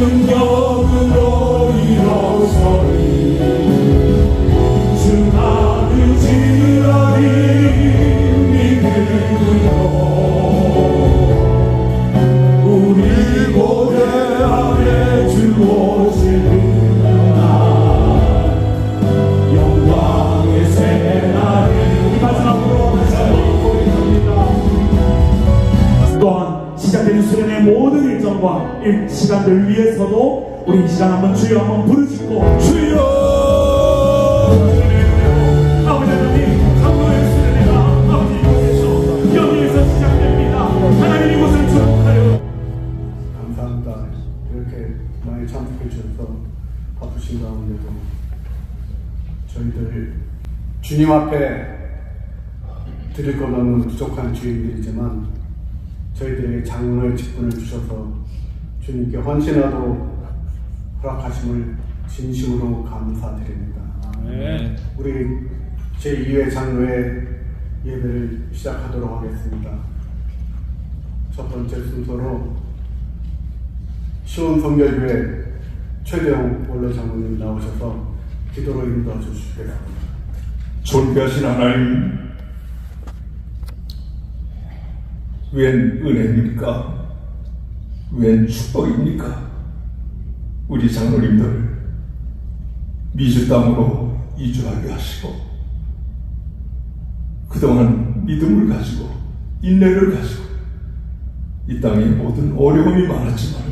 능력으로 일어서리 주 나를 지으라니 믿음으로 우리 고대 안에 주 오시는 날 영광의 새날이 마지막으로 고백합니다. 또한 시작되는 수련의 모든 일정과 시간들 위해서도 우리 이 시간 한번 주여 한번 부르짖고 주여 아버지 하나님 강도의 수련회가 아버지 이곳에서 여기에서 시작됩니다. 하나님 이곳을 축복하여 감사합니다. 이렇게 많이 참석해 주셔서 바쁘신 가운데도 저희들 주님 앞에 드릴 것 너무 부족한 주인들이지만 저희들에게 장로의 직분을 주셔서 주님께 헌신하도록 허락하심을 진심으로 감사드립니다. 네. 우리 제2회 장로의 예배를 시작하도록 하겠습니다. 첫 번째 순서로 시온성결교회 최대영 원로 장로님 나오셔서 기도로 인도해 주시겠습니다. 존귀하신 하나님, 웬 은혜입니까? 웬 축복입니까? 우리 장로님들 미주 땅으로 이주하게 하시고 그동안 믿음을 가지고 인내를 가지고 이 땅에 모든 어려움이 많았지만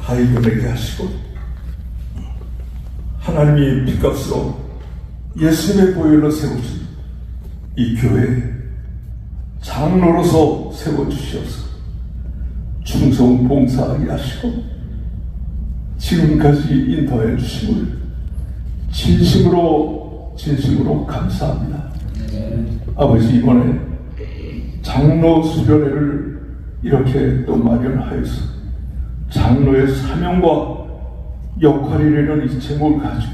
다 이겨내게 하시고 하나님이 핏값으로 예수님의 보혈로 세우신 이 교회에 장로로서 세워주시옵소서. 충성 봉사하게 하시고 지금까지 인도해 주심을 진심으로 감사합니다. 아버지, 이번에 장로 수련회를 이렇게 또 마련하여서 장로의 사명과 역할이라는 이 제목을 가지고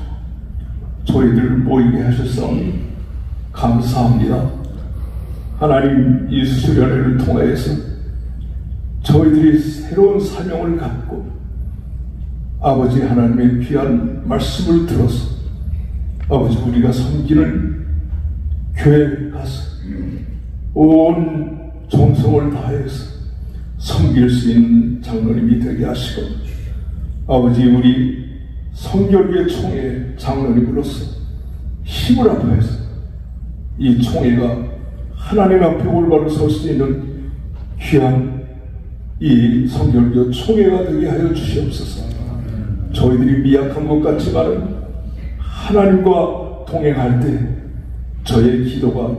저희들을 모이게 하셨사오니 감사합니다. 하나님, 이 수련회를 통하여서 저희들이 새로운 사명을 갖고 아버지 하나님의 귀한 말씀을 들어서 아버지 우리가 섬기는 교회에 가서 온 정성을 다해서 섬길 수 있는 장로님이 되게 하시고 아버지 우리 성결교회 총회 장로님으로서 힘을 합해서 이 총회가 하나님 앞에 올바로 설 수 있는 귀한 이 성결교 총회가 되게 하여 주시옵소서. 저희들이 미약한 것 같지만은 하나님과 동행할 때 저의 기도가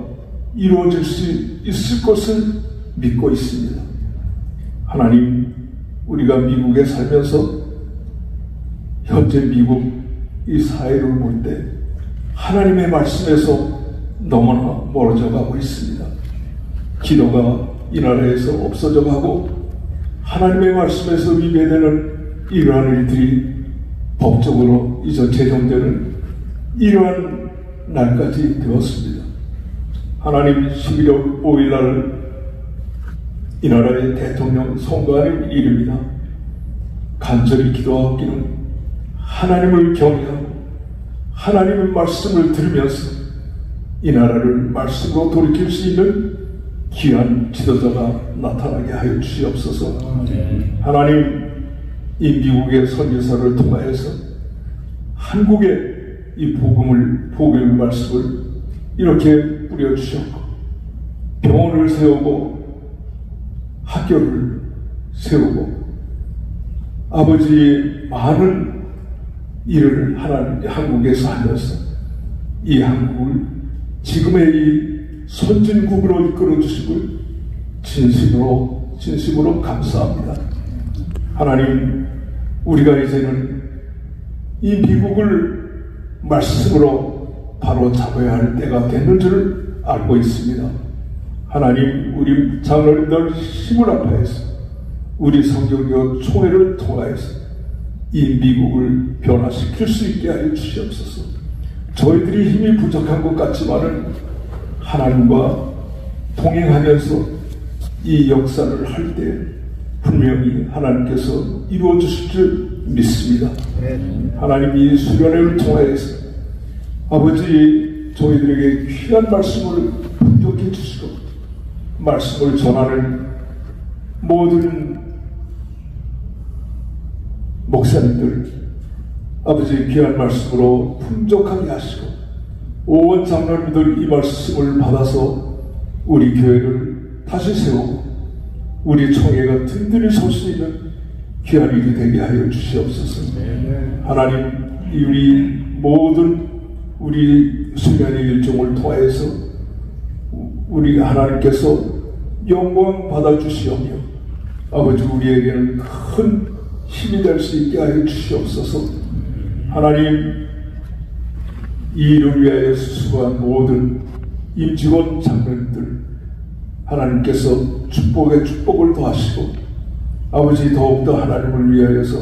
이루어질 수 있을 것을 믿고 있습니다. 하나님, 우리가 미국에 살면서 현재 미국 이 사회를 볼 때 하나님의 말씀에서 너무나 멀어져 가고 있습니다. 기도가 이 나라에서 없어져 가고 하나님의 말씀에서 위배되는 이러한 일들이 법적으로 이제 제정되는 이러한 날까지 되었습니다. 하나님, 11월 5일 날 이 나라의 대통령 선거하는 일입니다. 간절히 기도하기는 하나님을 경외하고 하나님의 말씀을 들으면서 이 나라를 말씀으로 돌이킬 수 있는 귀한 지도자가 나타나게 하여 주시옵소서. 하나님, 이 미국의 선교사를 통하여서 한국에 이 복음의 말씀을 이렇게 뿌려주셨고 병원을 세우고 학교를 세우고 아버지 많은 일을 하나님 한국에서 하면서 이 한국을 지금의 이 선진국으로 이끌어 주심을 진심으로 감사합니다. 하나님, 우리가 이제는 이 미국을 말씀으로 바로 잡아야 할 때가 됐는 줄 알고 있습니다. 하나님, 우리 장로님들 힘을 합하여서 우리 성경교 총회를 통하여서 이 미국을 변화시킬 수 있게 하여 주시옵소서. 저희들이 힘이 부족한 것 같지만은 하나님과 동행하면서 이 역사를 할 때 분명히 하나님께서 이루어 주실 줄 믿습니다. 하나님이 수련회를 통하여서 아버지 저희들에게 귀한 말씀을 풍족해 주시고 말씀을 전하는 모든 목사님들 아버지 귀한 말씀으로 풍족하게 하시고 온 장로님들 이 말씀을 받아서 우리 교회를 다시 세우고 우리 총회가 든든히 설 수 있는 귀한 일이 되게 하여 주시옵소서. 하나님 우리 모든 우리 수련의 일정을 통해서 우리 하나님께서 영광 받아주시오며 아버지 우리에게는 큰 힘이 될 수 있게 하여 주시옵소서. 하나님 이 일을 위하여 수고한 모든 임직원 장로님들 하나님께서 축복에 축복을 더하시고 아버지 더욱더 하나님을 위하여서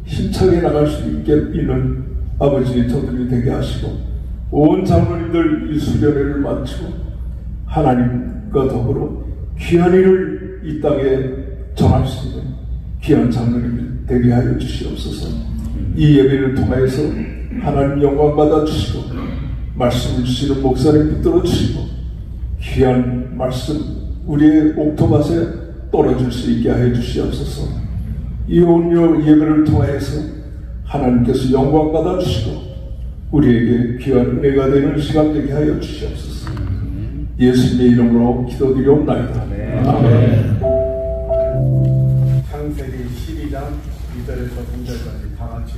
힘차게 나갈 수 있게 있는 아버지 저들이 되게 하시고 온 장로님들 이 수련회를 마치고 하나님과 더불어 귀한 일을 이 땅에 전할 수 있는 귀한 장로님들 되게 하여 주시옵소서. 이 예배를 통하여서 하나님 영광 받아 주시고 말씀을 주시는 목사님 붙들어 주시고 귀한 말씀 우리의 옥토밭에 떨어질 수 있게 하여 주시옵소서. 이 온유 예배를 통하여서 하나님께서 영광 받아 주시고 우리에게 귀한 은혜가 되는 시간 되게 하여 주시옵소서. 예수님의 이름으로 기도드리옵나이다. 아멘. 창세기 12장 2절에서 3절까지 다 같이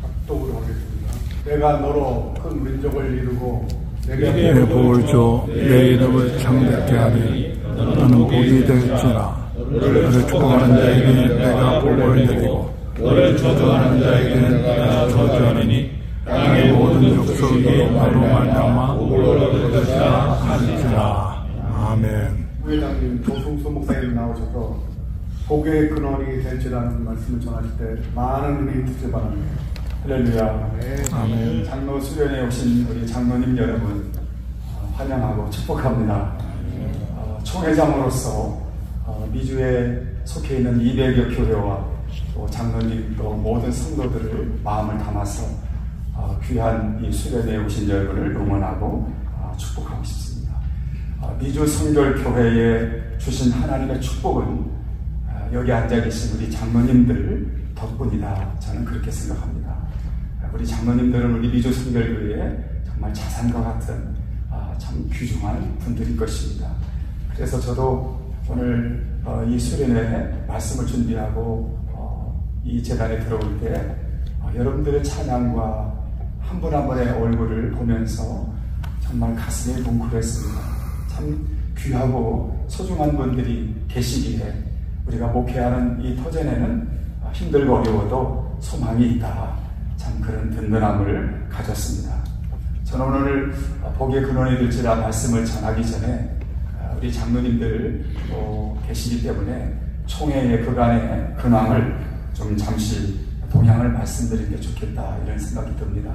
합독으로 하겠습니다. 내가 너로 큰 민족을 이루고 내게 복을 줘 내 이름을 창대케 하리. 너는 복이 될지라. 너를 축복하는 자에게 내가 복을 내리고 너를 저주하는 자에게 내가 저주하리니 땅의 모든 족속이 너로 말미암아 복을 얻으리라 할지라. 아멘. 부회장님 조승수 목사님 나오셔서 복의 근원이 될지라는 말씀을 전하실 때 많은 은혜 주시기 바랍니다. 할렐루야. 아멘. 장로 수련회 오신 우리 장로님 여러분 환영하고 축복합니다. 총회장으로서 미주에 속해 있는 200여 교회와 또 장로님 또 모든 성도들을 마음을 담아서 귀한 이 수련회에 오신 여러분을 응원하고 축복하고 싶습니다. 미주 성결교회에 주신 하나님의 축복은 여기 앉아 계신 우리 장로님들 덕분이다. 저는 그렇게 생각합니다. 우리 장로님들은 우리 미주 성결교회의 정말 자산과 같은 참 귀중한 분들일 것입니다. 그래서 저도 오늘 이 수련회 말씀을 준비하고 이 재단에 들어올 때 여러분들의 찬양과 한 분 한 분의 얼굴을 보면서 정말 가슴이 뭉클했습니다. 참 귀하고 소중한 분들이 계시기에 우리가 목회하는 이 터전에는 힘들고 어려워도 소망이 있다. 참 그런 든든함을 가졌습니다. 저는 오늘 복의 근원이 될지라 말씀을 전하기 전에 우리 장로님들 계시기 때문에 총회의 그간의 근황을 좀 잠시 동향을 말씀드리는 게 좋겠다 이런 생각이 듭니다.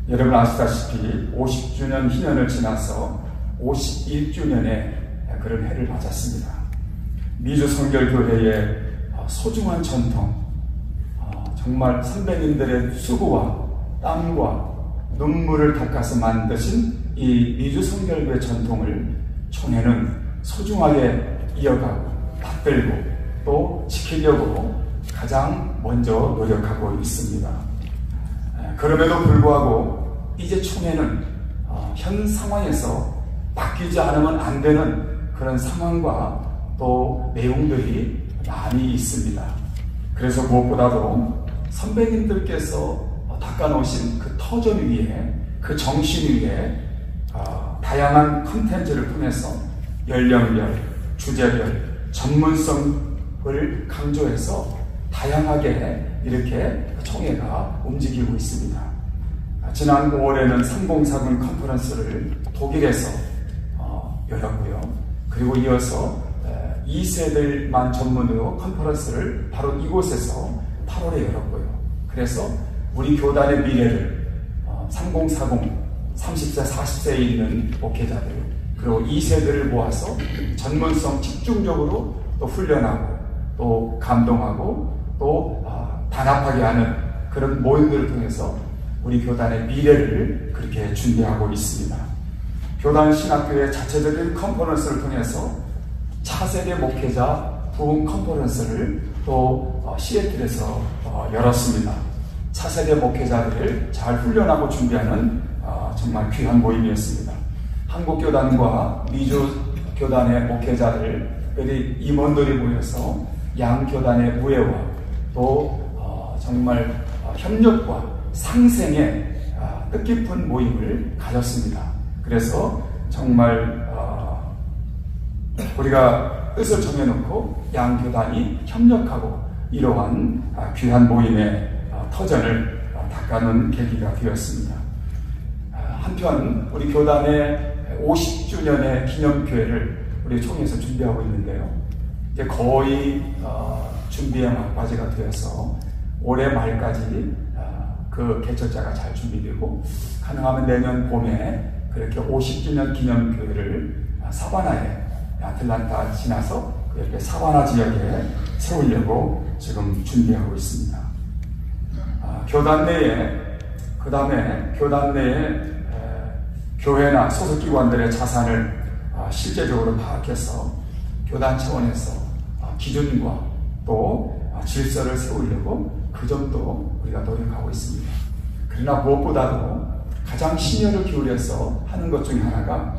여러분 아시다시피 50주년 희년을 지나서 51주년의 그런 해를 맞았습니다. 미주 성결교회의 소중한 전통, 정말 선배님들의 수고와 땀과 눈물을 닦아서 만드신 이 미주 성결교회 전통을 총회는 소중하게 이어가고 받들고 또 지키려고 가장 먼저 노력하고 있습니다. 그럼에도 불구하고 이제 총회는 현 상황에서 바뀌지 않으면 안 되는 그런 상황과 또 내용들이 많이 있습니다. 그래서 무엇보다도 선배님들께서 닦아놓으신 그 터전 위에 그 정신 위에 다양한 컨텐츠를 통해서 연령별, 주제별, 전문성을 강조해서 다양하게 이렇게 총회가 움직이고 있습니다. 지난 5월에는 3040 컨퍼런스를 독일에서 열었고요. 그리고 이어서 2세들만 전문으로 컨퍼런스를 바로 이곳에서 8월에 열었고요. 그래서 우리 교단의 미래를 3040, 30세, 40세에 있는 목회자들 그리고 2세들을 모아서 전문성 집중적으로 또 훈련하고 또 감동하고 또 단합하게 하는 그런 모임들을 통해서 우리 교단의 미래를 그렇게 준비하고 있습니다. 교단 신학교의 자체적인 컨퍼런스를 통해서 차세대 목회자 부흥 컨퍼런스를 또 시애틀에서 열었습니다. 차세대 목회자들을 잘 훈련하고 준비하는 정말 귀한 모임이었습니다. 한국 교단과 미주 교단의 목회자들이 임원들이 모여서 양 교단의 무예와 또 정말 협력과 상생의 뜻깊은 모임을 가졌습니다. 그래서 정말 우리가 뜻을 정해놓고 양 교단이 협력하고 이러한 귀한 모임의 터전을 닦아놓은 계기가 되었습니다. 한편 우리 교단의 50주년의 기념교회를 우리 총회에서 준비하고 있는데요. 이제 거의 준비에 막바지가 되어서 올해 말까지 그 개최자가 잘 준비되고 가능하면 내년 봄에 그렇게 50주년 기념교회를 사바나에 아틀란타 지나서 이렇게 사바나 지역에 세우려고 지금 준비하고 있습니다. 교단 내에 그 다음에 교단 내에 교회나 소속기관들의 자산을 실제적으로 파악해서 교단 차원에서 기준과 또 질서를 세우려고 그 점도 우리가 노력하고 있습니다. 그러나 무엇보다도 가장 심혈을 기울여서 하는 것 중에 하나가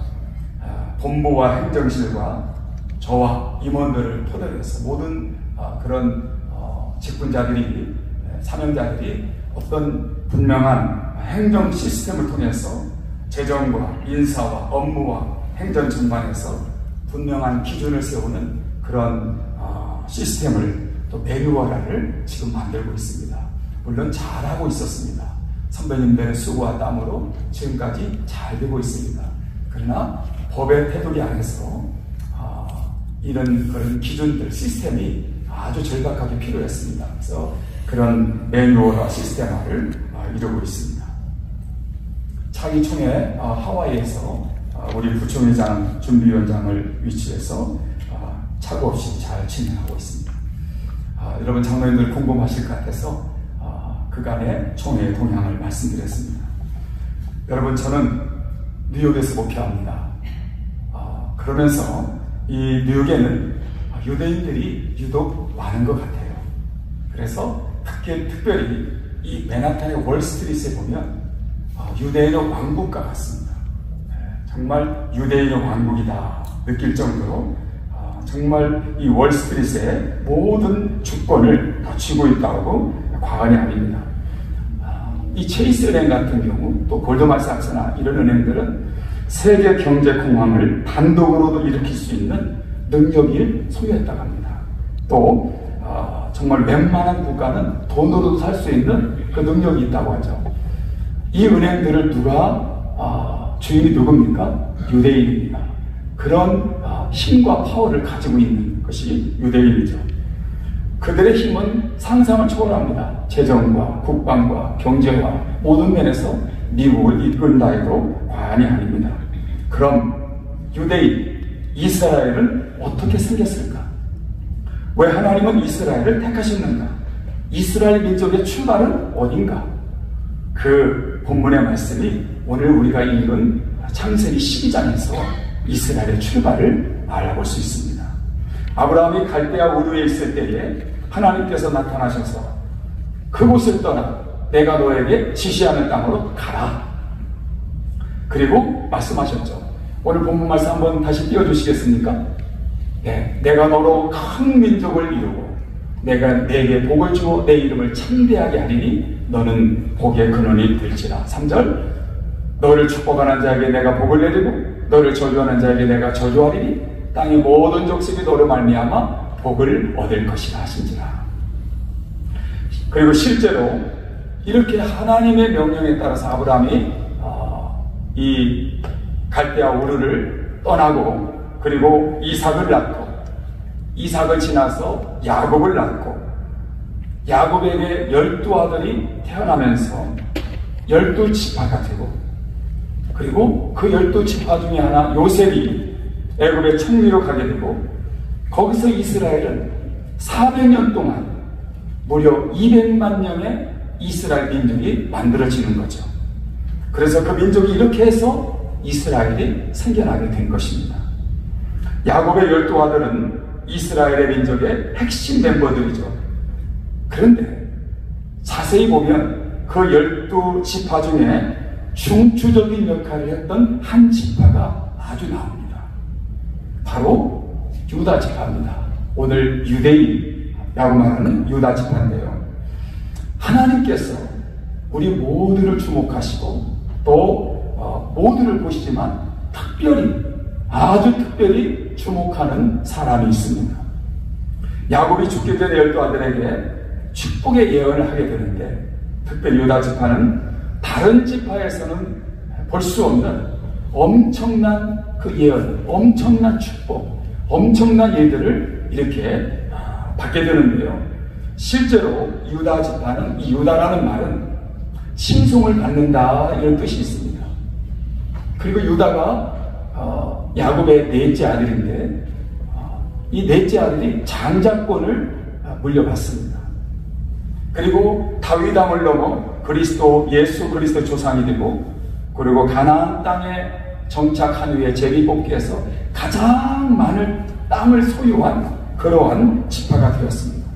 본부와 행정실과 저와 임원들을 토대로 해서 모든 그런 직분자들이 사명자들이 어떤 분명한 행정 시스템을 통해서 재정과 인사와 업무와 행정 전반에서 분명한 기준을 세우는 그런 시스템을 또 매뉴얼화를 지금 만들고 있습니다. 물론 잘하고 있었습니다. 선배님들의 수고와 땀으로 지금까지 잘 되고 있습니다. 그러나 법의 테두리 안에서 이런 그런 기준들, 시스템이 아주 절박하게 필요했습니다. 그래서 그런 매뉴얼화, 시스템화를 이루고 있습니다. 차기 총회 하와이에서 우리 부총회장 준비위원장을 위치해서 착오 없이 잘 진행하고 있습니다. 여러분 장로님들 궁금하실 것 같아서 그간의 총회의 동향을 말씀드렸습니다. 여러분 저는 뉴욕에서 목회합니다. 그러면서 이 뉴욕에는 유대인들이 유독 많은 것 같아요. 그래서 특별히 이 맨하탄의 월스트리트에 보면 유대인의 왕국과 같습니다. 정말 유대인의 왕국이다 느낄 정도로 정말 이 월스트리트의 모든 주권을 다 쥐고 있다고 과언이 아닙니다. 이 체이스은행 같은 경우 또 골드만삭스나 이런 은행들은 세계 경제 공황을 단독으로도 일으킬 수 있는 능력을 소유했다고 합니다. 또 정말 웬만한 국가는 돈으로도 살 수 있는 그 능력이 있다고 하죠. 이 은행들을 주인이 누굽니까? 유대인입니다. 그런 힘과 파워를 가지고 있는 것이 유대인이죠. 그들의 힘은 상상을 초월합니다. 재정과 국방과 경제와 모든 면에서 미국을 이끈다 해도 과언이 아닙니다. 그럼 유대인, 이스라엘은 어떻게 생겼을까? 왜 하나님은 이스라엘을 택하셨는가? 이스라엘 민족의 출발은 어딘가? 그 본문의 말씀이 오늘 우리가 읽은 창세기 12장에서 이스라엘의 출발을 알아볼 수 있습니다. 아브라함이 갈대아 우르에 있을 때에 하나님께서 나타나셔서 그곳을 떠나 내가 너에게 지시하는 땅으로 가라. 그리고 말씀하셨죠. 오늘 본문 말씀 한번 다시 띄워주시겠습니까? 네, 내가 너로 큰 민족을 이루고 내가 내게 복을 주어 내 이름을 창대하게 하리니 너는 복의 근원이 될지라. 3절 너를 축복하는 자에게 내가 복을 내리고 너를 저주하는 자에게 내가 저주하리니 땅의 모든 족속이 너로 말미암아 복을 얻을 것이라 하신지라. 그리고 실제로 이렇게 하나님의 명령에 따라서 아브라함이 이 갈대아 우르를 떠나고 그리고 이삭을 낳고 이삭을 지나서 야곱을 낳고 야곱에게 12아들이 태어나면서 12지파가 되고 그리고 그 12지파 중에 하나 요셉이 애굽의 총리로 가게 되고 거기서 이스라엘은 400년 동안 무려 200만 명의 이스라엘 민족이 만들어지는 거죠. 그래서 그 민족이 이렇게 해서 이스라엘이 생겨나게 된 것입니다. 야곱의 12아들은 이스라엘의 민족의 핵심 멤버들이죠. 그런데 자세히 보면 그 12지파 중에 중추적인 역할을 했던 한 지파가 아주 나옵니다. 바로 유다 지파입니다. 오늘 유대인이라고 말하는 유다 지파인데요. 하나님께서 우리 모두를 주목하시고 또 모두를 보시지만 특별히 아주 특별히 주목하는 사람이 있습니다. 야곱이 죽기 전에 12아들에게 축복의 예언을 하게 되는데 특별히 유다 지파는 다른 지파에서는 볼 수 없는 엄청난 그 예언, 엄청난 축복, 엄청난 일들을 이렇게 받게 되는데요. 실제로 유다 지파는, 이 유다라는 말은 칭송을 받는다 이런 뜻이 있습니다. 그리고 유다가 야곱의 넷째 아들인데 이 넷째 아들이 장자권을 물려받습니다. 그리고 다윗 왕을 넘어 예수 그리스도 조상이 되고, 그리고 가나안 땅에 정착한 후에 제비뽑기에서 가장 많은 땅을 소유한 그러한 지파가 되었습니다.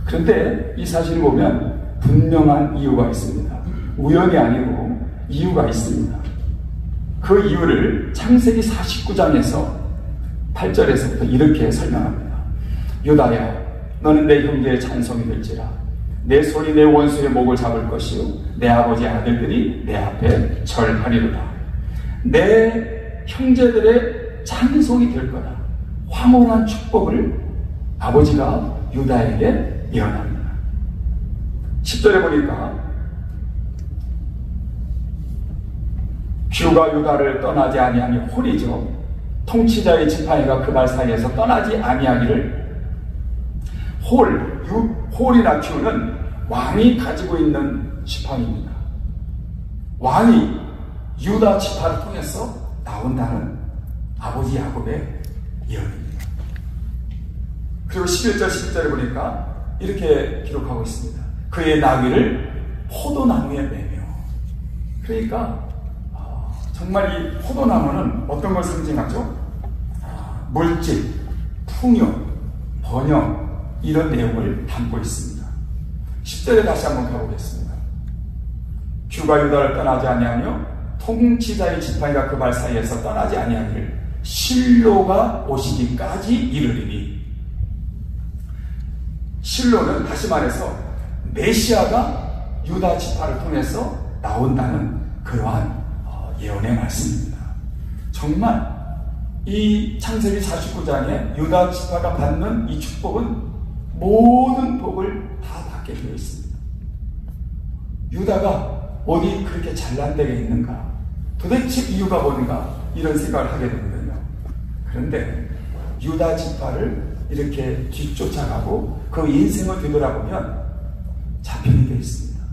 그런데 이 사실을 보면 분명한 이유가 있습니다. 우연이 아니고 이유가 있습니다. 그 이유를 창세기 49장에서 8절에서부터 이렇게 설명합니다. 유다야, 너는 내 형제의 찬송이 될지라. 내 손이 내 원수의 목을 잡을 것이요 내 아버지 아들들이 내 앞에 절하리로다. 내 형제들의 찬송이 될 거다. 황홀한 축복을 아버지가 유다에게 예언합니다. 10절에 보니까 뷰가 유다를 떠나지 아니하니 홀이죠. 통치자의 지팡이가 그 발 사이에서 떠나지 아니하기를. 홀이나 뷰는 왕이 가지고 있는 지팡이입니다. 왕이 유다 지파를 통해서 나온다는 아버지 야곱의 예언입니다. 그리고 11절 12절에 보니까 이렇게 기록하고 있습니다. 그의 나귀를 포도나무에 매며. 그러니까 정말 이 포도나무는 어떤 걸 상징하죠? 물질, 풍요, 번영 이런 내용을 담고 있습니다. 10절에 다시 한번 가보겠습니다. 뷰가 유다를 떠나지 아니하며 통치자의 지팡이가 그 발 사이에서 떠나지 아니하기를 실로가 오시기까지 이르리니. 실로는 다시 말해서 메시아가 유다 지파를 통해서 나온다는 그러한 예언의 말씀입니다. 정말 이 창세기 49장에 유다 지파가 받는 이 축복은 모든 복을 다 받게 되어 있습니다. 유다가 어디 그렇게 잘난 데가 있는가? 도대체 이유가 뭔가? 이런 생각을 하게 되거든요. 그런데 유다 지파를 이렇게 뒤쫓아가고 그 인생을 되돌아보면 자편이 되어 있습니다.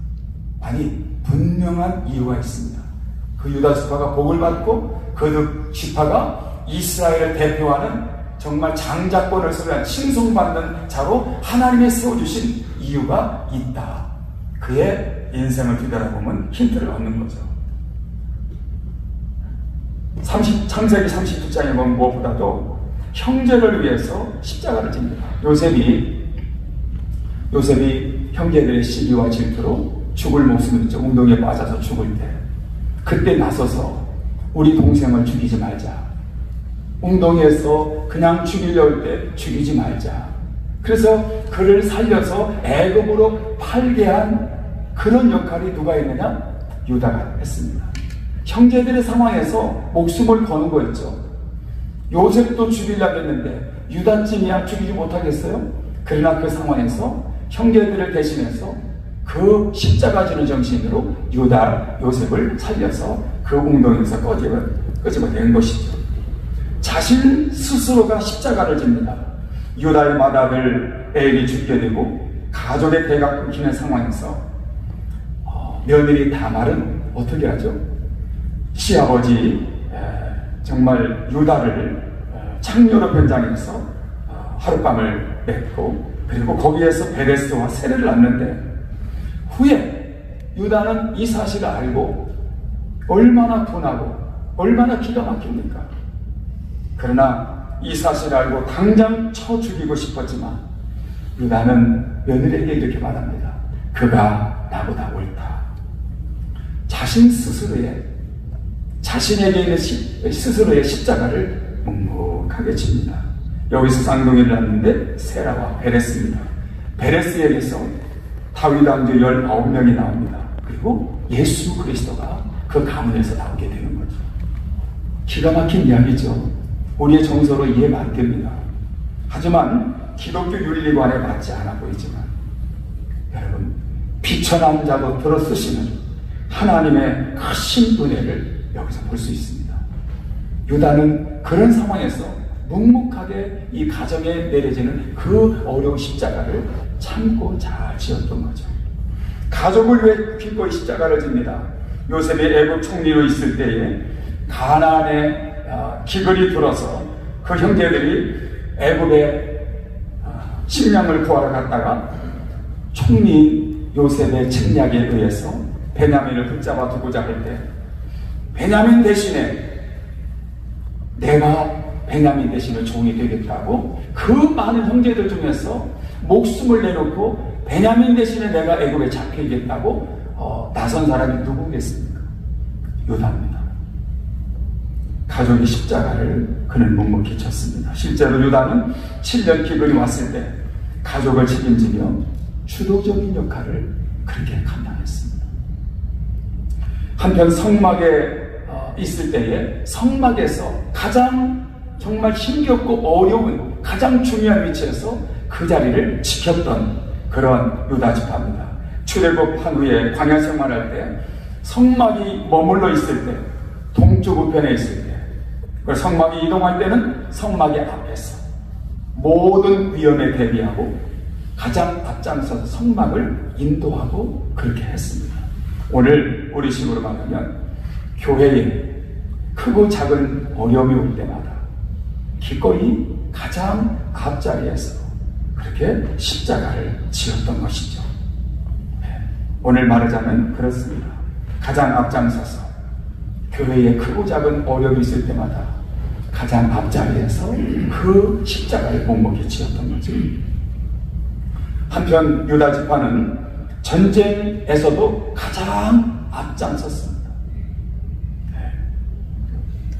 아니, 분명한 이유가 있습니다. 그 유다 지파가 복을 받고 그 지파가 이스라엘을 대표하는 정말 장자권을 소유한 칭송받는 자로 하나님이 세워주신 이유가 있다. 그의 인생을 뒤돌아보면 힌트를 얻는 거죠. 창세기 39장에 보면 무엇보다도 형제를 위해서 십자가를 집니다. 요셉이 형제들의 시기와 질투로 죽을 모습을 있죠. 웅덩이에 빠져서 죽을 때 그때 나서서 우리 동생을 죽이지 말자. 웅덩이에서 그냥 죽이려고 할 때 죽이지 말자. 그래서 그를 살려서 애굽으로 팔게 한 그런 역할이 누가 했느냐? 유다가 했습니다. 형제들의 상황에서 목숨을 거는 거였죠. 요셉도 죽이려고 했는데 유다쯤이야 죽이지 못하겠어요? 그러나 그 상황에서 형제들을 대신해서 그 십자가 지는 정신으로 요셉을 살려서 그 웅덩이에서 끄집어낸 것이죠. 자신 스스로가 십자가를 집니다. 유다의 맏아들 엘이 죽게 되고 가족의 대가 끊기는 상황에서 며느리 다말은 어떻게 하죠? 시아버지 정말 유다를 창녀로 변장해서 하룻밤을 맺고 그리고 거기에서 베레스와 세례를 낳는데 후에 유다는 이 사실을 알고 얼마나 분하고 얼마나 기가 막힙니까? 그러나 이 사실을 알고 당장 쳐 죽이고 싶었지만 유다는 며느리에게 이렇게 말합니다. 그가 나보다 옳다. 자신 스스로의 자신에게 있는 스스로의 십자가를 묵묵하게 집니다. 여기서 쌍둥이를 낳는데 세라와 베레스입니다. 베레스에게서 다윗 왕조 19명이 나옵니다. 그리고 예수 그리스도가 그 가문에서 나오게 되는 거죠. 기가 막힌 이야기죠. 우리의 정서로 이해가 안 됩니다. 하지만 기독교 윤리관에 맞지 않아 보이지만 여러분 비천한 자도 들어쓰시는 하나님의 크신 은혜를 여기서 볼 수 있습니다. 유다는 그런 상황에서 묵묵하게 이 가정에 내려지는 그 어려운 십자가를 참고 잘 지었던 거죠. 가족을 위해 기꺼이 십자가를 집니다. 요셉이 애굽 총리로 있을 때에 가나안에 기근이 들어서 그 형제들이 애굽에 식량을 구하러 갔다가 총리인 요셉의 책략에 의해서 베냐민을 붙잡아 두고자 할 때 베냐민 대신에 내가 베냐민 대신에 종이 되겠다고 그 많은 형제들 중에서 목숨을 내놓고 베냐민 대신에 내가 애굽에 잡히겠다고 나선 사람이 누구겠습니까? 유다입니다. 가족의 십자가를 그는 묵묵히 쳤습니다. 실제로 유다는 7년 기근이 왔을 때 가족을 책임지며 주도적인 역할을 그렇게 감당했습니다. 한편 성막에 있을 때에 성막에서 가장 정말 힘겹고 어려운 가장 중요한 위치에서 그 자리를 지켰던 그런 유다 지파입니다. 출애굽한 후에 광야 생활할 때 성막이 머물러 있을 때 동쪽 우편에 있을 때 성막이 이동할 때는 성막의 앞에서 모든 위험에 대비하고 가장 앞장서서 성막을 인도하고 그렇게 했습니다. 오늘 우리 식으로 말하면 교회에 크고 작은 어려움이 올 때마다 기꺼이 가장 앞자리에서 그렇게 십자가를 지었던 것이죠. 오늘 말하자면 그렇습니다. 가장 앞장서서 교회에 크고 작은 어려움이 있을 때마다 가장 앞자리에서 그 십자가를 묵묵히 지었던 거죠. 한편 유다 지파는 전쟁에서도 가장 앞장섰습니다.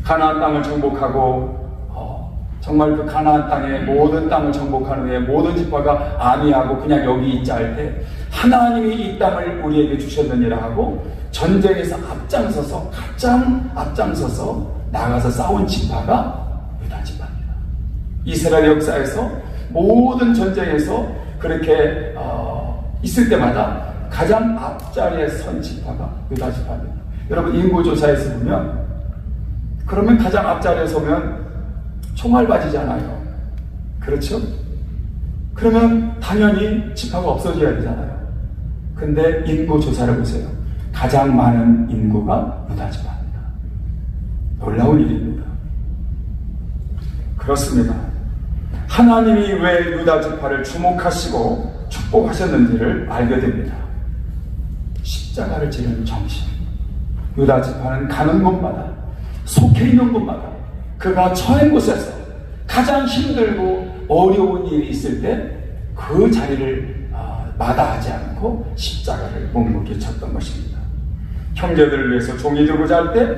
가나안 땅을 정복하고 정말 그 가나안 땅의 모든 땅을 정복한 후에 모든 지파가 아니하고 그냥 여기 있자 할 때 하나님이 이 땅을 우리에게 주셨느니라 하고 전쟁에서 앞장서서 가장 앞장서서 나가서 싸운 지파가 유다 지파입니다. 이스라엘 역사에서 모든 전쟁에서 그렇게 있을 때마다 가장 앞자리에 선 지파가 유다 지파입니다. 여러분 인구조사에서 보면 그러면 가장 앞자리에 서면 총알바지잖아요. 그렇죠? 그러면 당연히 지파가 없어져야 되잖아요. 근데 인구조사를 보세요. 가장 많은 인구가 유다 지파입니다. 놀라운 일입니다. 그렇습니다. 하나님이 왜 유다 지파를 주목하시고 축복하셨는지를 알게 됩니다. 십자가를 지는 정신. 유다 지파는 가는 곳마다 속해 있는 곳마다 그가 처한 곳에서 가장 힘들고 어려운 일이 있을 때 그 자리를 마다하지 않고 십자가를 묵묵히 쳤던 것입니다. 형제들을 위해서 종이 되고자 할 때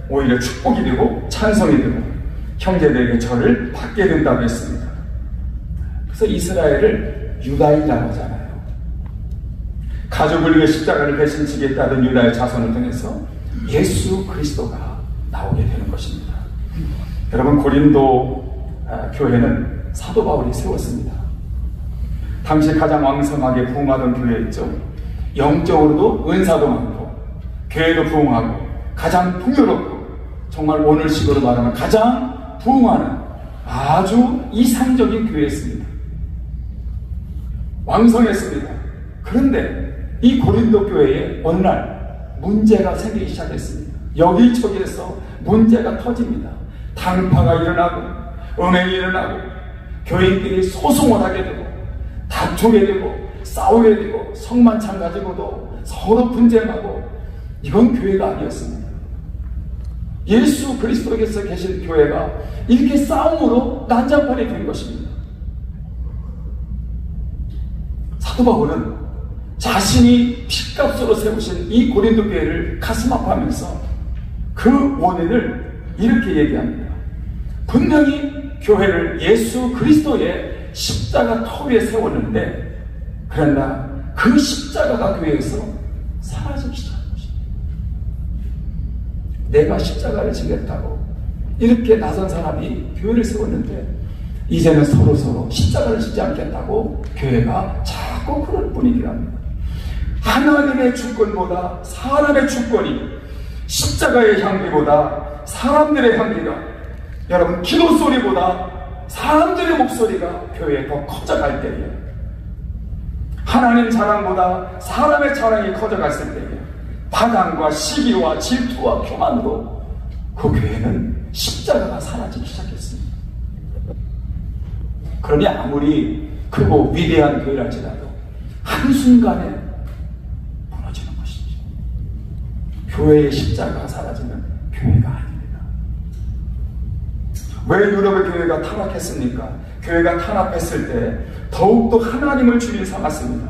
오히려 축복이 되고 찬성이 되고 형제들에게 저를 받게 된다고 했습니다. 그래서 이스라엘을 유다인이라고 하잖아요. 가족을 위해 십자가를 배신치겠다던 유다의 자손을 통해서 예수 그리스도가 나오게 되는 것입니다. 여러분 고린도 교회는 사도 바울이 세웠습니다. 당시 가장 왕성하게 부흥하던 교회였죠. 영적으로도 은사도 많고 교회도 부흥하고 가장 풍요롭고 정말 오늘식으로 말하면 가장 부흥하는 아주 이상적인 교회였습니다. 왕성했습니다. 그런데 이 고린도 교회에 어느 날 문제가 생기기 시작했습니다. 여기저기에서 문제가 터집니다. 당파가 일어나고 은행이 일어나고 교인들이 소송을 하게 되고 다투게 되고 싸우게 되고 성만찬 가지고도 서로 분쟁하고, 이건 교회가 아니었습니다. 예수 그리스도께서 계신 교회가 이렇게 싸움으로 난장판이 된 것입니다. 사도 바울은 자신이 핏값으로 세우신 이 고린도 교회를 가슴 아파하면서 그 원인을 이렇게 얘기합니다. 분명히 교회를 예수 그리스도의 십자가 터 위에 세웠는데, 그러나 그 십자가가 교회에서 사라지기 시작한 것입니다. 내가 십자가를 지겠다고 이렇게 나선 사람이 교회를 세웠는데, 이제는 서로 십자가를 지지 않겠다고 교회가 자꾸 그럴 분위기랍니다. 하나님의 주권보다 사람의 주권이, 십자가의 향기보다 사람들의 향기가, 여러분 기도 소리보다 사람들의 목소리가 교회에 더 커져갈 때에, 하나님 자랑보다 사람의 자랑이 커져갔을 때에, 파당과 시기와 질투와 교만으로 그 교회는 십자가가 사라지기 시작했습니다. 그러니 아무리 크고 위대한 교회랄지라도 한순간에 무너지는 것이죠. 교회의 십자가가 사라지면 교회가 아닙니다. 왜 유럽의 교회가 타락했습니까? 교회가 탄압했을 때 더욱더 하나님을 주인 삼았습니다.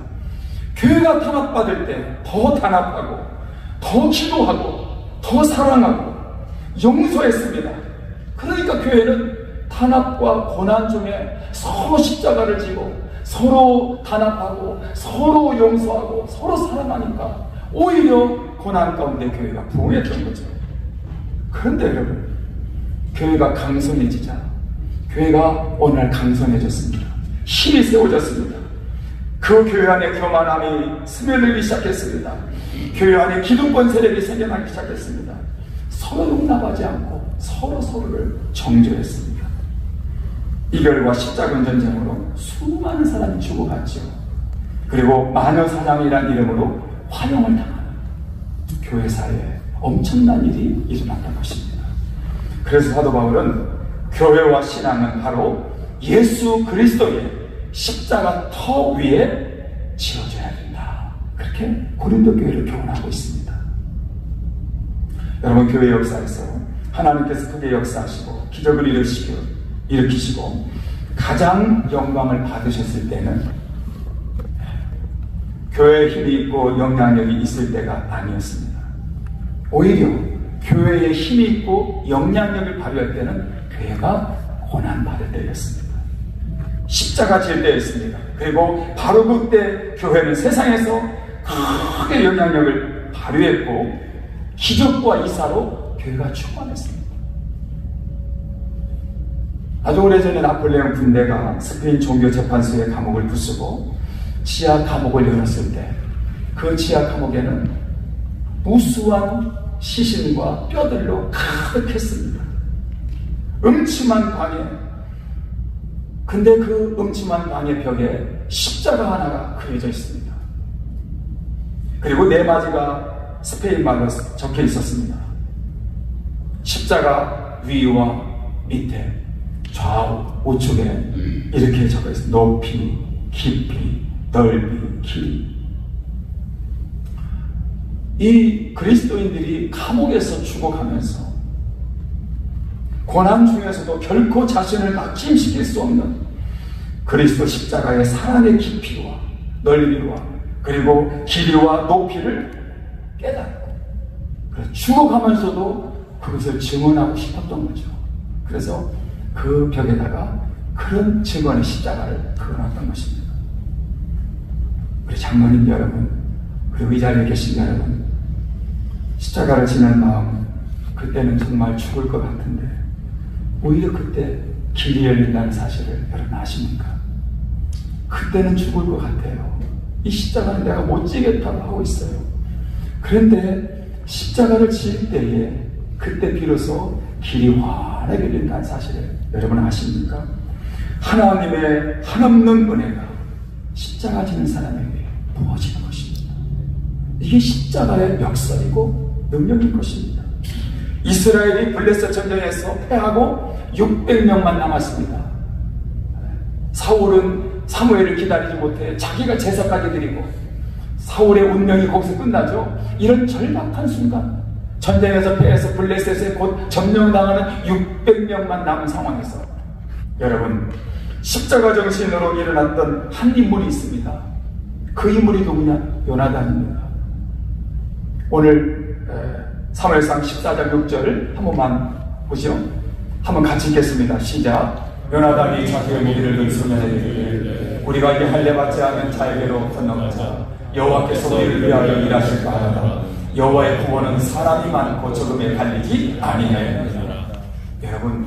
교회가 탄압받을 때 더 탄압하고 더 기도하고 더 사랑하고 용서했습니다. 그러니까 교회는 탄압과 고난 중에 서로 십자가를 지고 서로 탄압하고 서로 용서하고 서로 사랑하니까 오히려 고난 가운데 교회가 부흥했던 거죠. 그런데 여러분, 교회가 강성해지자 교회가 어느 날 강성해졌습니다. 힘이 세워졌습니다. 그 교회 안에 교만함이 스며들기 시작했습니다. 교회 안에 기득권 세력이 생겨나기 시작했습니다. 서로 용납하지 않고 서로를 정죄했습니다. 이 결과 십자군 전쟁으로 수많은 사람이 죽어갔죠. 그리고 마녀사냥이라는 이름으로 환영을 당하는 교회사에 엄청난 일이 일어났던 것입니다. 그래서 사도 바울은 교회와 신앙은 바로 예수 그리스도의 십자가 터 위에 지어져야 된다, 그렇게 고린도 교회를 교훈하고 있습니다. 여러분, 교회 역사에서 하나님께서 크게 역사하시고 기적을 일으키시고 가장 영광을 받으셨을 때는 교회에 힘이 있고 영향력이 있을 때가 아니었습니다. 오히려 교회에 힘이 있고 영향력을 발휘할 때는 교회가 고난받을 때였습니다. 십자가 질 때였습니다. 그리고 바로 그때 교회는 세상에서 크게 영향력을 발휘했고 기적과 이사로 교회가 충만했습니다. 아주 오래전에 나폴레옹 군대가 스페인 종교재판소의 감옥을 부수고 지하 감옥을 열었을 때 그 지하 감옥에는 무수한 시신과 뼈들로 가득했습니다. 음침한 방에, 근데 그 음침한 방의 벽에 십자가 하나가 그려져 있습니다. 그리고 네 마디가 스페인 말로 적혀 있었습니다. 십자가 위와 밑에 좌우 우측에 이렇게 적혀 있습니다. 높이, 깊이, 넓이, 길이. 이 그리스도인들이 감옥에서 죽어가면서 고난 중에서도 결코 자신을 낙심시킬 수 없는 그리스도 십자가의 사랑의 깊이와 넓이와 그리고 길이와 높이를 깨닫고 죽어가면서도 그것을 증언하고 싶었던 거죠. 그래서 그 벽에다가 그런 증언의 십자가를 그어놨던 것입니다. 우리 장로님 여러분, 그리고 이 자리에 계신 여러분, 십자가를 지는 마음, 그때는 정말 죽을 것 같은데 오히려 그때 길이 열린다는 사실을 여러분 아십니까? 그때는 죽을 것 같아요. 이 십자가는 내가 못 지겠다고 하고 있어요. 그런데 십자가를 지을 때에 그때 비로소 길이 환하게 열린다는 사실을 여러분 아십니까? 하나님의 한없는 은혜가 십자가 지는 사람에게 부어지는 것입니다. 이게 십자가의 역설이고 능력인 것입니다. 이스라엘이 블레셋 전쟁에서 패하고 600명만 남았습니다. 사울은 사무엘을 기다리지 못해 자기가 제사까지 드리고 사울의 운명이 거기서 끝나죠. 이런 절박한 순간, 전쟁에서 패해서 블레셋에 곧 점령당하는 600명만 남은 상황에서 여러분, 십자가 정신으로 일어났던 한 인물이 있습니다. 그 인물이 누구냐? 요나단입니다. 오늘 사무엘상 14장 6절 한 번만 보시죠. 한번 같이 읽겠습니다. 시작. 요나단이 자기의 무기를 들으면서 이르되 우리가 이 할례 받지 않은 자에게로 건너가자. 여호와께서 우리를 위하여 일하실 바하다. 여호와의 구원은 사람이 많고 적음에 달리지 아니하였느니라. 여러분,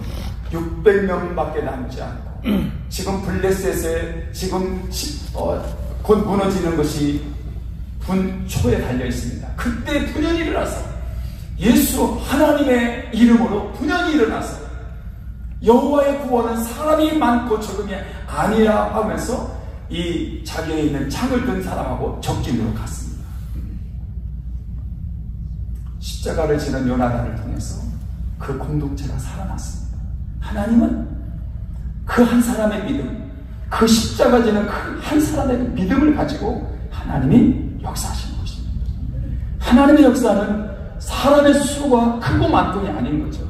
600명밖에 남지 않고 지금 블레셋에 지금 곧 무너지는 것이 분초에 달려 있습니다. 그때 분연이 일어나서 예수 하나님의 이름으로 분연이 일어나서 여호와의 구원은 사람이 많고 적음이 아니라 하면서 이 자기에 있는 창을 든 사람하고 적진으로 갔습니다. 십자가를 지는 요나단을 통해서 그 공동체가 살아났습니다. 하나님은 그 한 사람의 믿음, 그 십자가 지는 그 한 사람의 믿음을 가지고 하나님이 역사하시는 것입니다. 하나님의 역사는 사람의 수가 크고 많고이 아닌 거죠.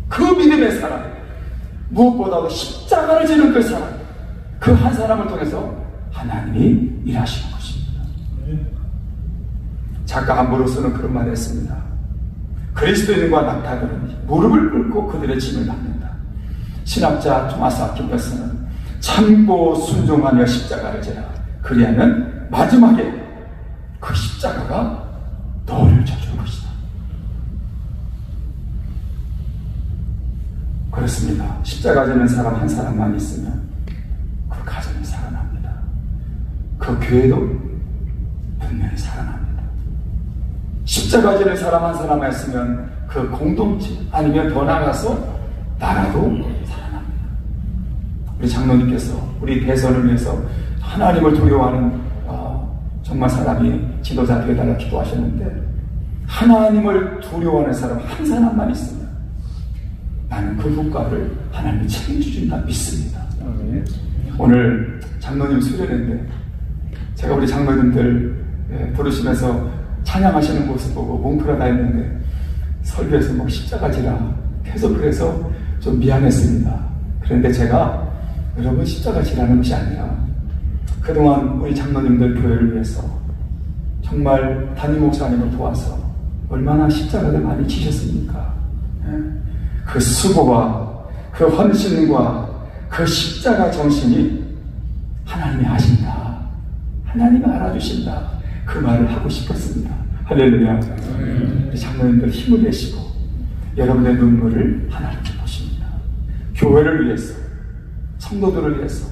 그 믿음의 사람, 무엇보다도 십자가를 지는 그 사람, 그 한 사람을 통해서 하나님이 일하시는 것입니다. 작가 함브로스는 그런 말을 했습니다. 그리스도인과 낙타들은 무릎을 꿇고 그들의 짐을 받는다. 신학자 토마스 아퀴나스는 참고 순종하며 십자가를 지라. 그리하면 마지막에 그 십자가가 너를 져줄 것이다. 그렇습니다. 십자가 지는 사람 한 사람만 있으면 그 가정이 살아납니다. 그 교회도 분명히 살아납니다. 십자가 지는 사람 한 사람만 있으면 그 공동체, 아니면 더 나아가서 나라도 살아납니다. 우리 장로님께서 우리 대선을 위해서 하나님을 두려워하는 정말 사람이 지도자 되어달라 기도하셨는데, 하나님을 두려워하는 사람 한 사람만 있으면 나는 그 국가를 하나님이 책임주신다 믿습니다. 오늘 장로님 수련회인데 제가 우리 장로님들 부르시면서 찬양하시는 모습 보고 뭉클하다 했는데 설교에서 뭐 십자가 지라 계속 그래서 좀 미안했습니다. 그런데 제가 여러분 십자가 지라는 것이 아니라 그동안 우리 장로님들 교회를 위해서 정말 담임 목사님을 도와서 얼마나 십자가를 많이 지셨습니까? 그 수고와 그 헌신과 그 십자가 정신이 하나님이 아신다, 하나님이 알아주신다, 그 말을 하고 싶었습니다. 할렐루야. 우리 장로님들 힘을 내시고 여러분의 눈물을 하나님께 보십니다. 교회를 위해서, 성도들을 위해서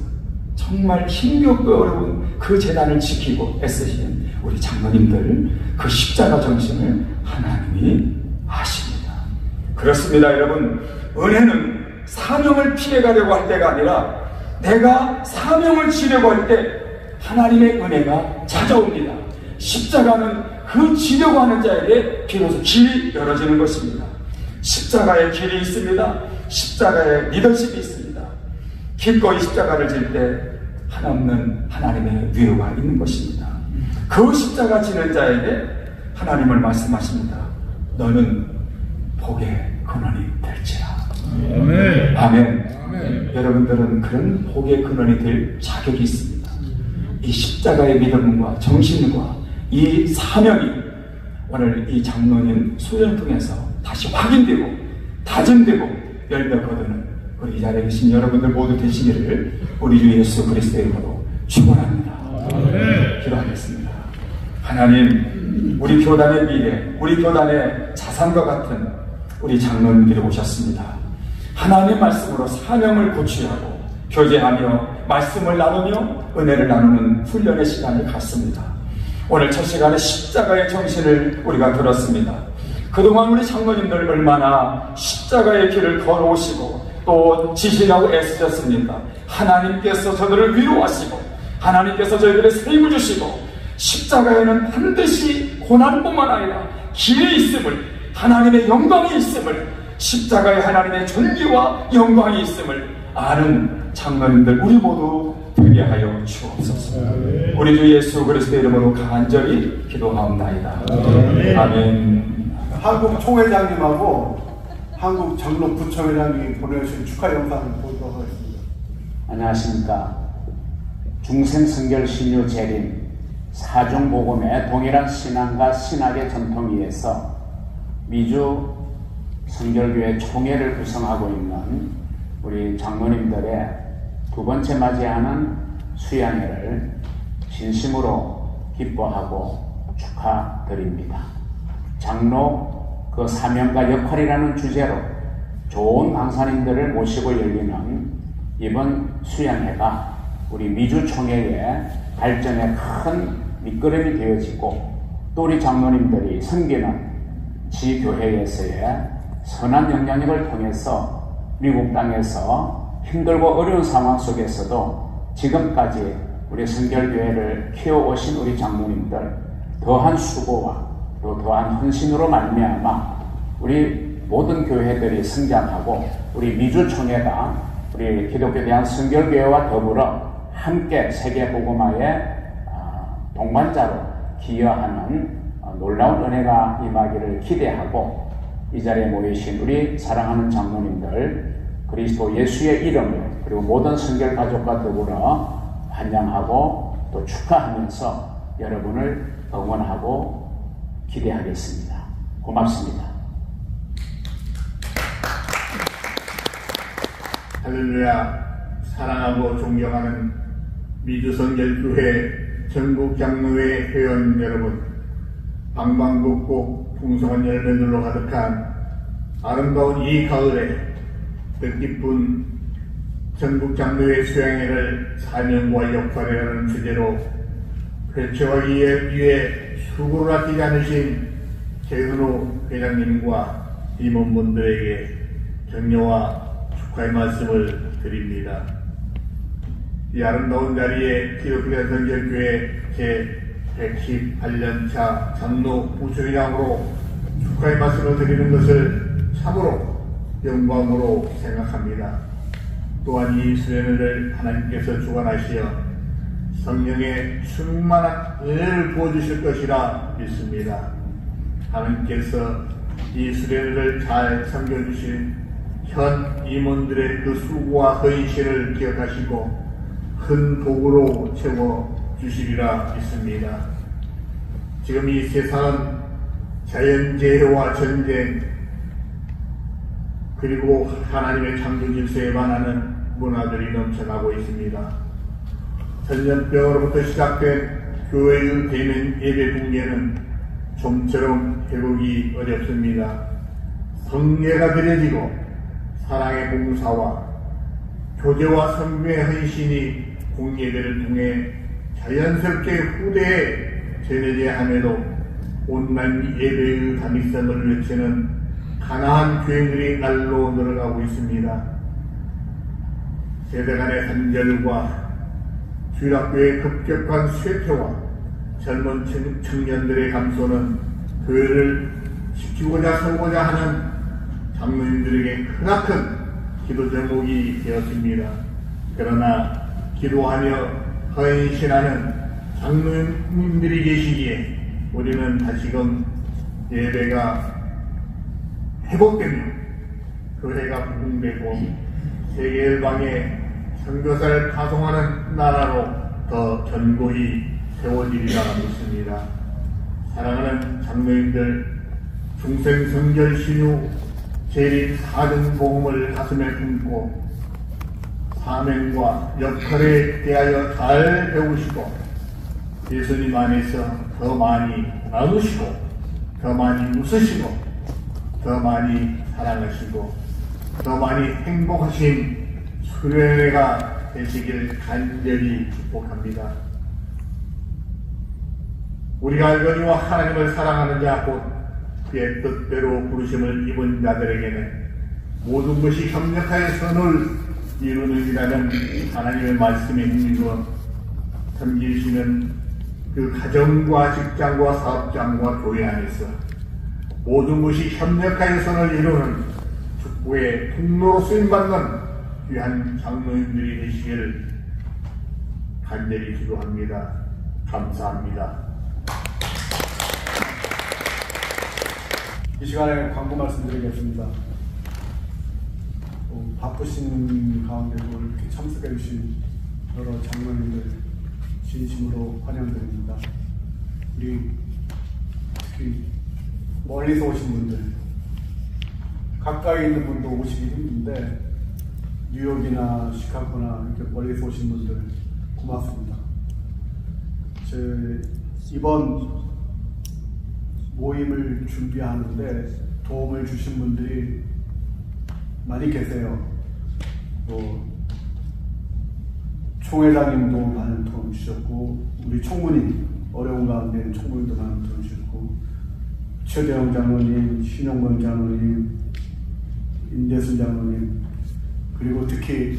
정말 힘겹고 어려운 그 재단을 지키고 애쓰시는 우리 장로님들, 그 십자가 정신을 하나님이 아십니다. 그렇습니다. 여러분, 은혜는 사명을 피해가려고 할 때가 아니라 내가 사명을 지려고 할 때 하나님의 은혜가 찾아옵니다. 십자가는 그 지려고 하는 자에게 비로소 길이 열어지는 것입니다. 십자가의 길이 있습니다. 십자가의 리더십이 있습니다. 기꺼이 십자가를 질 때 한없는 하나님의 위로가 있는 것입니다. 그 십자가 지는 자에게 하나님을 말씀하십니다. 너는 복의 근원이 될지라. 아멘. 아멘. 여러분들은 그런 복의 근원이 될 자격이 있습니다. 이 십자가의 믿음과 정신과 이 사명이 오늘 이 장로님 수련을 통해서 다시 확인되고 다짐되고 열매 거두는 우리 이 자리에 계신 여러분들 모두 되시기를 우리 주 예수 그리스도의 이름으로 축원합니다. 기도하겠습니다. 하나님, 우리 교단의 미래, 우리 교단의 자산과 같은 우리 장로님들이 오셨습니다. 하나님 말씀으로 사명을 고취하고 교제하며 말씀을 나누며 은혜를 나누는 훈련의 시간이 갔습니다. 오늘 첫 시간에 십자가의 정신을 우리가 들었습니다. 그동안 우리 장로님들 얼마나 십자가의 길을 걸어오시고 또 지시라고 애쓰셨습니까? 하나님께서 저들을 위로하시고 하나님께서 저희들의 세임을 주시고 십자가에는 반드시 고난뿐만 아니라 길이 있음을, 하나님의 영광이 있음을, 십자가에 하나님의 존귀와 영광이 있음을 아는 장로님들 우리 모두 되게 하여 주옵소서. 우리 주 예수 그리스도의 이름으로 간절히 기도하옵나이다. 아멘. 한국 총회장님하고 한국 장로 부총회장님이 보내주신 축하 영상을 보도록 하겠습니다. 안녕하십니까. 중생성결 신유 재림 사중복음의 동일한 신앙과 신학의 전통 위에서 미주 성결교회 총회를 구성하고 있는 우리 장로님들의 두 번째 맞이하는 수양회를 진심으로 기뻐하고 축하드립니다. 장로 그 사명과 역할이라는 주제로 좋은 강사님들을 모시고 열리는 이번 수양회가 우리 미주총회의 발전에 큰 밑거름이 되어지고 또 우리 장로님들이 섬기는 지교회에서의 선한 영향력을 통해서 미국 땅에서 힘들고 어려운 상황 속에서도 지금까지 우리 성결교회를 키워오신 우리 장로님들 더한 수고와 또 더한 헌신으로 말미암아 우리 모든 교회들이 성장하고 우리 미주총회가 우리 기독교 대한 성결교회와 더불어 함께 세계복음화의 동반자로 기여하는 놀라운 은혜가 임하기를 기대하고 이 자리에 모이신 우리 사랑하는 장로님들 그리스도 예수의 이름으로 그리고 모든 성결 가족과 더불어 환영하고 또 축하하면서 여러분을 응원하고 기대하겠습니다. 고맙습니다. 할렐루야. 사랑하고 존경하는 미주성결교회 전국 장로회 회원 여러분, 방방곡곡 풍성한 열매들로 가득한 아름다운 이 가을에 뜻깊은 전국 장로회 수양회를 사명과 역할이라는 주제로 펼쳐가기 위해 수고를 아끼지 않으신 최은호 회장님과 임원분들에게 격려와 축하의 말씀을 드립니다. 이 아름다운 자리에 기독교 성결교회 제118년차 장로 부총회장으로 축하의 말씀을 드리는 것을 참으로 영광으로 생각합니다. 또한 이 수련회를 하나님께서 주관하시어 성령의 충만한 은혜를 부어주실 것이라 믿습니다. 하나님께서 이 수련회를 잘 섬겨주신 현 임원들의 그 수고와 헌신을 기억하시고 큰 복으로 채워주시리라 믿습니다. 지금 이 세상은 자연재해와 전쟁 그리고 하나님의 창조 질서에 반하는 문화들이 넘쳐나고 있습니다. 전염병으로부터 시작된 교회의 대면 예배 붕괴는 좀처럼 회복이 어렵습니다. 성례가 드려지고 사랑의 봉사와 교제와 성교의 헌신이 공예배를 통해 자연스럽게 후대에 전해져야 함에도 온라인 예배의 가미성을 외치는 가나한 교회들이 날로 늘어가고 있습니다. 세대 간의 단절과 주일학교의 급격한 쇠퇴와 젊은 청년들의 감소는 교회를 지키고자 서고자 하는 장로님들에게 크나큰 기도 제목이 되었습니다. 그러나 기도하며 헌신하는 장로님들이 계시기에 우리는 다시금 예배가 회복되며 교회가 부흥되고 세계 열방에 선교사를 파송하는 나라로 더 견고히 세워지리라 믿습니다. 사랑하는 장로님들, 중생성결 신유 재림 4등 복음을 가슴에 품고 사명과 역할에 대하여 잘 배우시고 예수님 안에서 더 많이 나누시고 더 많이 웃으시고 더 많이 사랑하시고 더 많이 행복하신 수련회가 되시길 간절히 축복합니다. 우리가 알거니와 하나님을 사랑하는 자 곧 그의 뜻대로 부르심을 입은 자들에게는 모든 것이 협력하여 선을 이루는 이라는 하나님의 말씀에 힘입어 섬기시는 그 가정과 직장과 사업장과 교회 안에서 모든 것이 협력하여 선을 이루는 축복의 통로로 쓰임받는 귀한 장로님들이 되시길 간절히 기도합니다. 감사합니다. 이 시간에 광고 말씀드리겠습니다. 바쁘신 가운데도 이렇게 참석해 주신 여러 장로님들 진심으로 환영드립니다. 우리 특히 멀리서 오신 분들, 가까이 있는 분도 오시기 힘든데 뉴욕이나 시카고나 이렇게 멀리서 오신 분들 고맙습니다. 이번 모임을 준비하는데 도움을 주신 분들이 많이 계세요. 총회장님도 많은 도움 주셨고, 우리 총무님, 어려운 가운데 있는 총무님도 많은 도움 주셨고, 최대영 장로님, 신용범 장로님, 임대순 장로님, 그리고 특히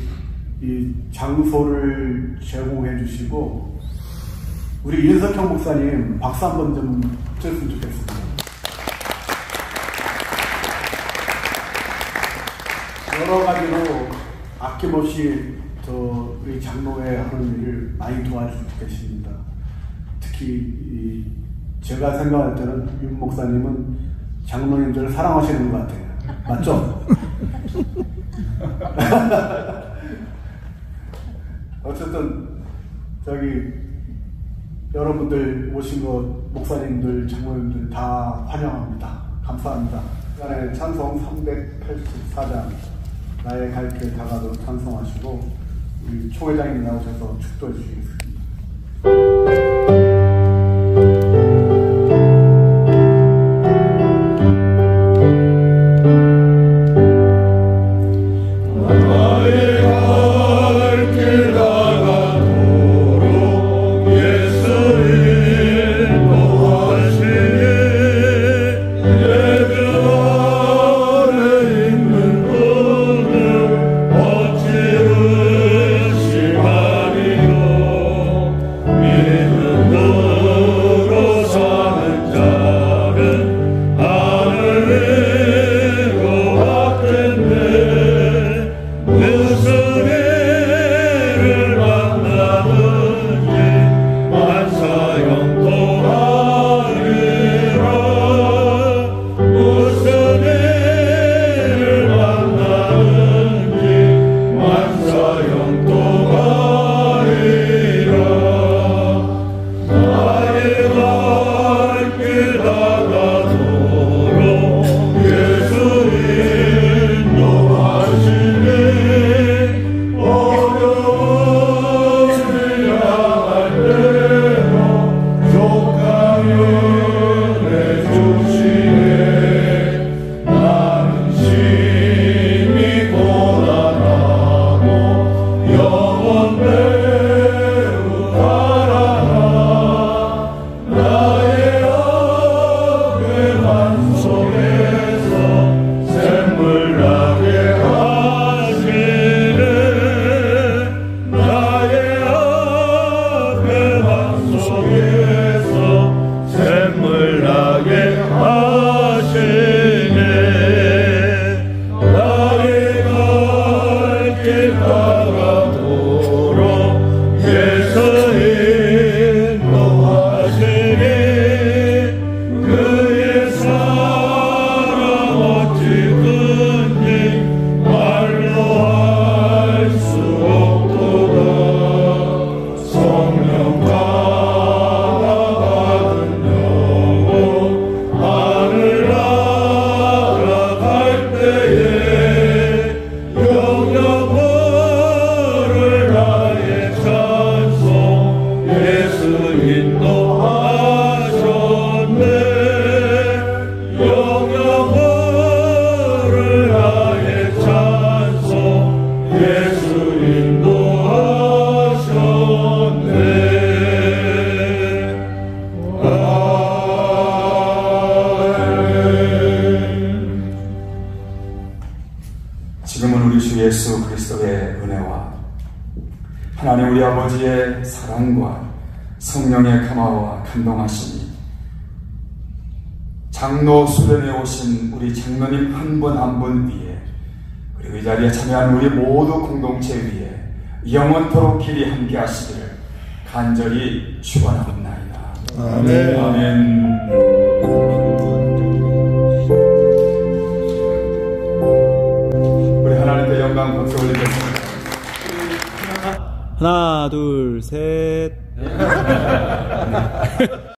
이 장소를 제공해 주시고 우리 윤석형 목사님 박수 한번 좀 쳤으면 좋겠습니다. 여러 가지로 아낌없이 우리 장로회 하는 일을 많이 도와주고 계십니다. 특히 제가 생각할 때는 윤 목사님은 장로님들을 사랑하시는 것 같아요. 맞죠? 어쨌든 여러분들 오신 거 목사님들, 장로님들 다 환영합니다. 감사합니다. 시간에 찬송 384장 나의 갈 길 다가도 찬송하시고 우리 총회장님 나오셔서 축도해 주시겠습니다. 예수 그리스도의 은혜와 하나님 우리 아버지의 사랑과 성령의 감화와 감동하심이 장로 수련회 오신 우리 장로님 한 분 한 분 위에 우리 이 자리에 참여한 우리 모두 공동체 위에 영원토록 길이 함께 하시기를 간절히 축원하옵나이다. 아멘. 아멘. 우리 하나님께 영광 박수 올리겠습니다. 하나, 둘, 셋.